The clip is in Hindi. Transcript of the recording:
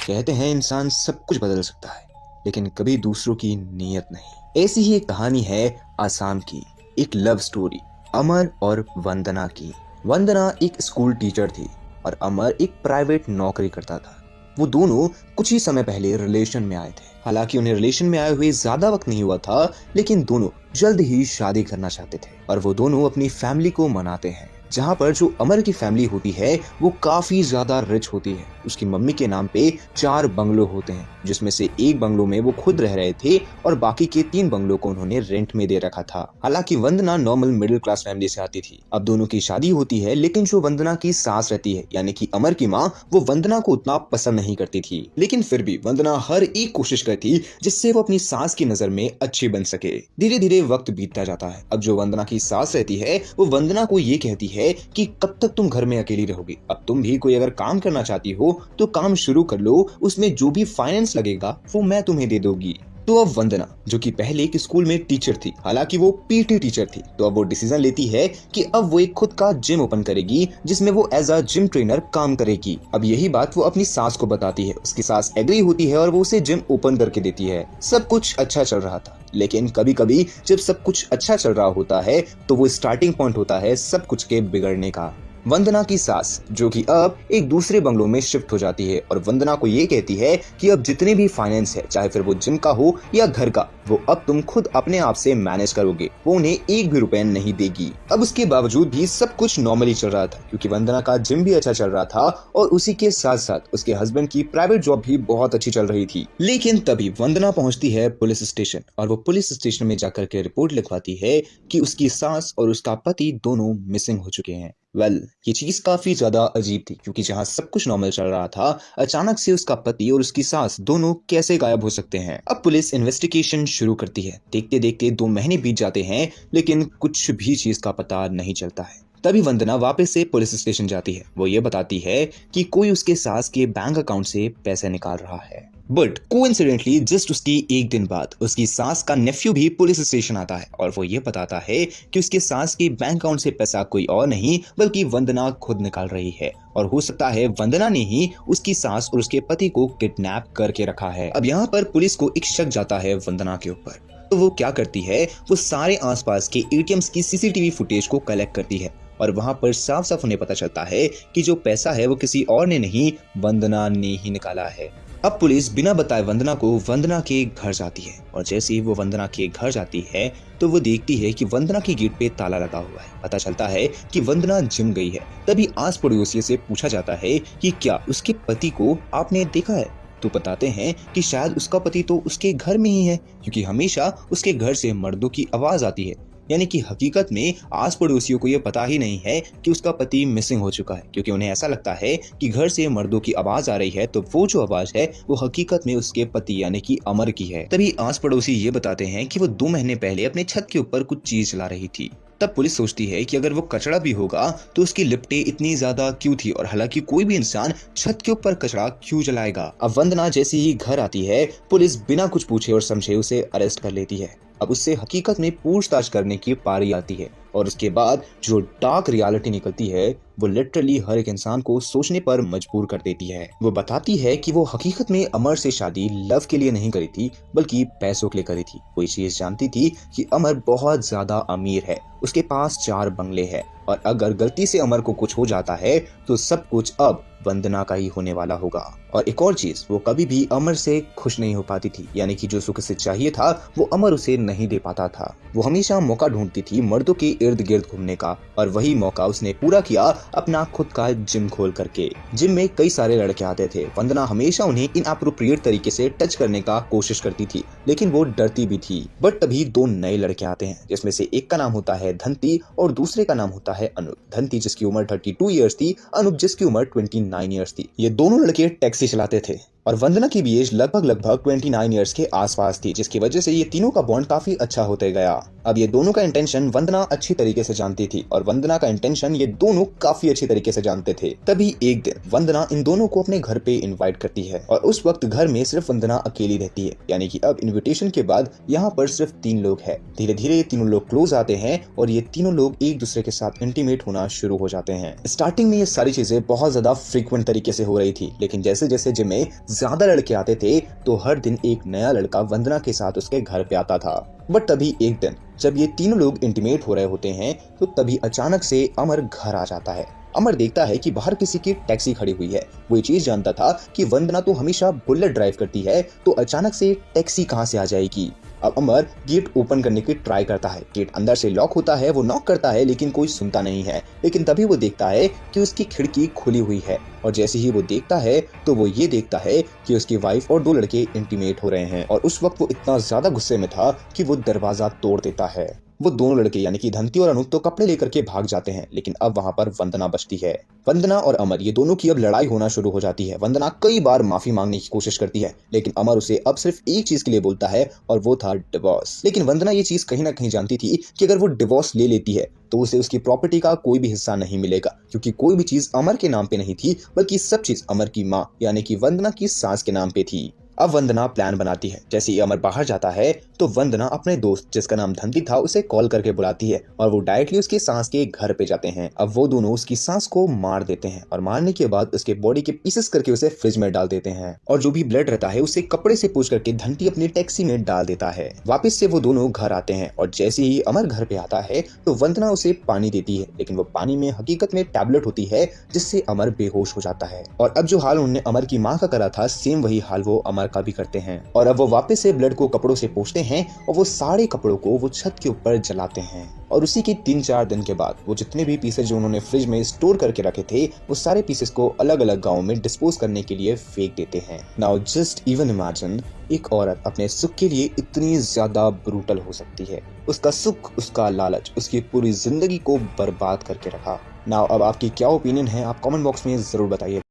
कहते हैं इंसान सब कुछ बदल सकता है, लेकिन कभी दूसरों की नीयत नहीं। ऐसी ही एक कहानी है आसाम की, एक लव स्टोरी अमर और वंदना की। वंदना एक स्कूल टीचर थी और अमर एक प्राइवेट नौकरी करता था। वो दोनों कुछ ही समय पहले रिलेशन में आए थे। हालांकि उन्हें रिलेशन में आए हुए ज्यादा वक्त नहीं हुआ था, लेकिन दोनों जल्द ही शादी करना चाहते थे और वो दोनों अपनी फैमिली को मनाते हैं। जहाँ पर जो अमर की फैमिली होती है वो काफी ज्यादा रिच होती है। उसकी मम्मी के नाम पे 4 बंगलो होते हैं, जिसमें से एक बंगलो में वो खुद रह रहे थे और बाकी के 3 बंगलों को उन्होंने रेंट में दे रखा था। हालांकि वंदना नॉर्मल मिडिल क्लास फैमिली से आती थी। अब दोनों की शादी होती है, लेकिन जो वंदना की सास रहती है यानी कि अमर की माँ, वो वंदना को उतना पसंद नहीं करती थी। लेकिन फिर भी वंदना हर एक कोशिश करती जिससे वो अपनी सास की नजर में अच्छी बन सके। धीरे धीरे वक्त बीतता जाता है। अब जो वंदना की सास रहती है वो वंदना को ये कहती है कि कब तक तुम घर में अकेली रहोगी। अब तुम भी कोई अगर काम करना चाहती हो तो काम शुरू कर लो, उसमें जो भी फाइनेंस लगेगा वो मैं तुम्हें दे दूंगी। तो अब वंदना, जो कि पहले एक स्कूल में टीचर थी, हालांकि वो पीटी टीचर थी, तो अब वो डिसीजन लेती है कि अब वो एक खुद का जिम ओपन करेगी जिसमें वो एज अ जिम ट्रेनर काम करेगी। अब यही बात वो अपनी सास को बताती है। उसकी सास एग्री होती है और वो उसे जिम ओपन करके देती है। सब कुछ अच्छा चल रहा था, लेकिन कभी कभी जब सब कुछ अच्छा चल रहा होता है तो वो स्टार्टिंग पॉइंट होता है सब कुछ के बिगड़ने का। वंदना की सास, जो कि अब एक दूसरे बंगलों में शिफ्ट हो जाती है और वंदना को ये कहती है कि अब जितने भी फाइनेंस है, चाहे फिर वो जिम का हो या घर का, वो अब तुम खुद अपने आप से मैनेज करोगे। वो उन्हें 1 भी रुपए नहीं देगी। अब उसके बावजूद भी सब कुछ नॉर्मली चल रहा था, क्योंकि वंदना का जिम भी अच्छा चल रहा था और उसी के साथ साथ उसके हस्बैंड की प्राइवेट जॉब भी बहुत अच्छी चल रही थी। लेकिन तभी वंदना पहुंचती है पुलिस स्टेशन और वो पुलिस स्टेशन में जाकर के रिपोर्ट लिखवाती है कि उसकी सास और उसका पति दोनों मिसिंग हो चुके हैं। ये चीज काफी ज्यादा अजीब थी, क्योंकि जहां सब कुछ नॉर्मल चल रहा था, अचानक से उसका पति और उसकी सास दोनों कैसे गायब हो सकते हैं। अब पुलिस इन्वेस्टिगेशन शुरू करती है। देखते देखते 2 महीने बीत जाते हैं, लेकिन कुछ भी चीज का पता नहीं चलता है। तभी वंदना वापस से पुलिस स्टेशन जाती है। वो ये बताती है कि कोई उसके सास के बैंक अकाउंट से पैसे निकाल रहा है। बट कोइंसिडेंटली जस्ट उसकी 1 दिन बाद उसकी सास का नेफ्यू भी पुलिस स्टेशन आता है और वो ये बताता है कि उसके सास के बैंक अकाउंट से पैसा कोई और नहीं बल्कि वंदना खुद निकाल रही है, और हो सकता है वंदना ने ही उसकी सास और उसके पति को किडनैप करके रखा है। अब यहाँ पर पुलिस को एक शक जाता है वंदना के ऊपर। तो वो क्या करती है, वो सारे आसपास के एटीएम्स की सीसीटीवी फुटेज को कलेक्ट करती है और वहां पर साफ साफ उन्हें पता चलता है कि जो पैसा है वो किसी और ने नहीं, वंदना ने ही निकाला है। अब पुलिस बिना बताए वंदना को वंदना के घर जाती है और जैसे ही वो वंदना के घर जाती है तो वो देखती है कि वंदना की गेट पे ताला लगा हुआ है। पता चलता है कि वंदना जिम गई है। तभी आस पड़ोसियों से पूछा जाता है कि क्या उसके पति को आपने देखा है, तो बताते हैं कि शायद उसका पति तो उसके घर में ही है, क्योंकि हमेशा उसके घर से मर्दों की आवाज आती है। यानी कि हकीकत में आस पड़ोसियों को ये पता ही नहीं है कि उसका पति मिसिंग हो चुका है, क्योंकि उन्हें ऐसा लगता है कि घर से मर्दों की आवाज आ रही है, तो वो जो आवाज है वो हकीकत में उसके पति यानी कि अमर की है। तभी आस पड़ोसी ये बताते हैं कि वो 2 महीने पहले अपने छत के ऊपर कुछ चीज जला रही थी। तब पुलिस सोचती है कि अगर वो कचरा भी होगा तो उसकी लिपटें इतनी ज्यादा क्यों थी, और हालांकि कोई भी इंसान छत के ऊपर कचरा क्यों जलाएगा। अब वंदना जैसे ही घर आती है, पुलिस बिना कुछ पूछे और समझे उसे अरेस्ट कर लेती है। अब उससे हकीकत में पूछताछ करने की पारी आती है और उसके बाद जो डार्क रियलिटी निकलती है वो लिटरली हर एक इंसान को सोचने पर मजबूर कर देती है। वो बताती है कि वो हकीकत में अमर से शादी लव के लिए नहीं करी थी, बल्कि पैसों के लिए करी थी। वो ये चीज जानती थी कि अमर बहुत ज्यादा अमीर है, उसके पास 4 बंगले हैं और अगर गलती से अमर को कुछ हो जाता है तो सब कुछ अब वंदना का ही होने वाला होगा। और एक और चीज, वो कभी भी अमर से खुश नहीं हो पाती थी, यानी कि जो सुख उसे चाहिए था वो अमर उसे नहीं दे पाता था। वो हमेशा मौका ढूंढती थी मर्दों के इर्द गिर्द घूमने का, और वही मौका उसने पूरा किया अपना खुद का जिम खोल करके। जिम में कई सारे लड़के आते थे। वंदना हमेशा उन्हें इनअप्रोप्रिएट तरीके से टच करने का कोशिश करती थी, लेकिन वो डरती भी थी। बट तभी 2 नए लड़के आते हैं, जिसमें से एक का नाम होता है धंती और दूसरे का नाम होता है अनूप। धंती जिसकी उम्र 32 ईयर्स थी, अनूप जिसकी उम्र 29 ईयर्स थी। ये दोनों लड़के टैक्सी चलाते थे और वंदना की भी एज लगभग 29 इयर्स के आसपास थी, जिसकी वजह से ये तीनों का बॉन्ड काफी अच्छा होते गया। अब ये दोनों का इंटेंशन वंदना अच्छी तरीके से जानती थी और वंदना का इंटेंशन ये दोनों काफी अच्छी तरीके से जानते थे। तभी एक दिन वंदना इन दोनों को अपने घर पे इनवाइट करती है और उस वक्त घर में सिर्फ वंदना अकेली रहती है, यानी कि अब इन्विटेशन के बाद यहाँ पर सिर्फ 3 लोग हैं। धीरे धीरे ये तीनों लोग क्लोज आते हैं और ये तीनों लोग एक दूसरे के साथ इंटीमेट होना शुरू हो जाते हैं। स्टार्टिंग में ये सारी चीजें बहुत ज्यादा फ्रीक्वेंट तरीके से हो रही थी, लेकिन जैसे जैसे जिम में ज्यादा लड़के आते थे तो हर दिन एक नया लड़का वंदना के साथ उसके घर पे आता था। बट तभी एक दिन जब ये तीनों लोग इंटीमेट हो रहे होते हैं तो तभी अचानक से अमर घर आ जाता है। अमर देखता है कि बाहर किसी की टैक्सी खड़ी हुई है। वो ये चीज जानता था कि वंदना तो हमेशा बुलेट ड्राइव करती है, तो अचानक से टैक्सी कहाँ से आ जाएगी। अब अमर गेट ओपन करने की ट्राई करता है। गेट अंदर से लॉक होता है। वो नॉक करता है लेकिन कोई सुनता नहीं है। लेकिन तभी वो देखता है कि उसकी खिड़की खुली हुई है और जैसे ही वो देखता है तो वो ये देखता है कि उसकी वाइफ और दो लड़के इंटीमेट हो रहे हैं। और उस वक्त वो इतना ज्यादा गुस्से में था कि वो दरवाजा तोड़ देता है। वो दोनों लड़के यानी कि धंती और अनुज तो कपड़े लेकर के भाग जाते हैं, लेकिन अब वहां पर वंदना बचती है। वंदना और अमर ये दोनों की अब लड़ाई होना शुरू हो जाती है। वंदना कई बार माफी मांगने की कोशिश करती है लेकिन अमर उसे अब सिर्फ एक चीज के लिए बोलता है और वो था डिवोर्स। लेकिन वंदना ये चीज कहीं ना कहीं जानती थी कि अगर वो डिवोर्स ले लेती है तो उसे उसकी प्रॉपर्टी का कोई भी हिस्सा नहीं मिलेगा, क्योंकि कोई भी चीज अमर के नाम पे नहीं थी बल्कि सब चीज अमर की माँ यानी कि वंदना की सास के नाम पे थी। अब वंदना प्लान बनाती है। जैसे ही अमर बाहर जाता है तो वंदना अपने दोस्त जिसका नाम धंती था उसे कॉल करके बुलाती है और वो डायरेक्टली उसकी सांस के घर पे जाते हैं। अब वो दोनों उसकी सांस को मार देते हैं और मारने के बाद उसके बॉडी के पीसेस करके उसे फ्रिज में डाल देते हैं और जो भी ब्लड रहता है उसे कपड़े से पोंछ करके धंती अपनी टैक्सी में डाल देता है। वापस से वो दोनों घर आते हैं और जैसे ही अमर घर पे आता है तो वंदना उसे पानी देती है, लेकिन वो पानी में हकीकत में टैबलेट होती है जिससे अमर बेहोश हो जाता है। और अब जो हाल उन्होंने अमर की माँ का करा था सेम वही हाल वो अमर का भी करते हैं। और अब वो वापस से ब्लड को कपड़ों से पोंछते हैं और वो सारे कपड़ों को वो छत के ऊपर जलाते हैं। और उसी के 3-4 दिन के बाद वो जितने भी पीसेस जो उन्होंने फ्रिज में स्टोर करके रखे थे वो सारे पीसेस को अलग अलग गाँव में डिस्पोज करने के लिए फेंक देते हैं। नाउ जस्ट इवन इमेजिन, एक औरत अपने सुख के लिए इतनी ज्यादा ब्रूटल हो सकती है। उसका सुख, उसका लालच उसकी पूरी जिंदगी को बर्बाद करके रखा। नाउ अब आपकी क्या ओपिनियन है आप कमेंट बॉक्स में जरूर बताइए।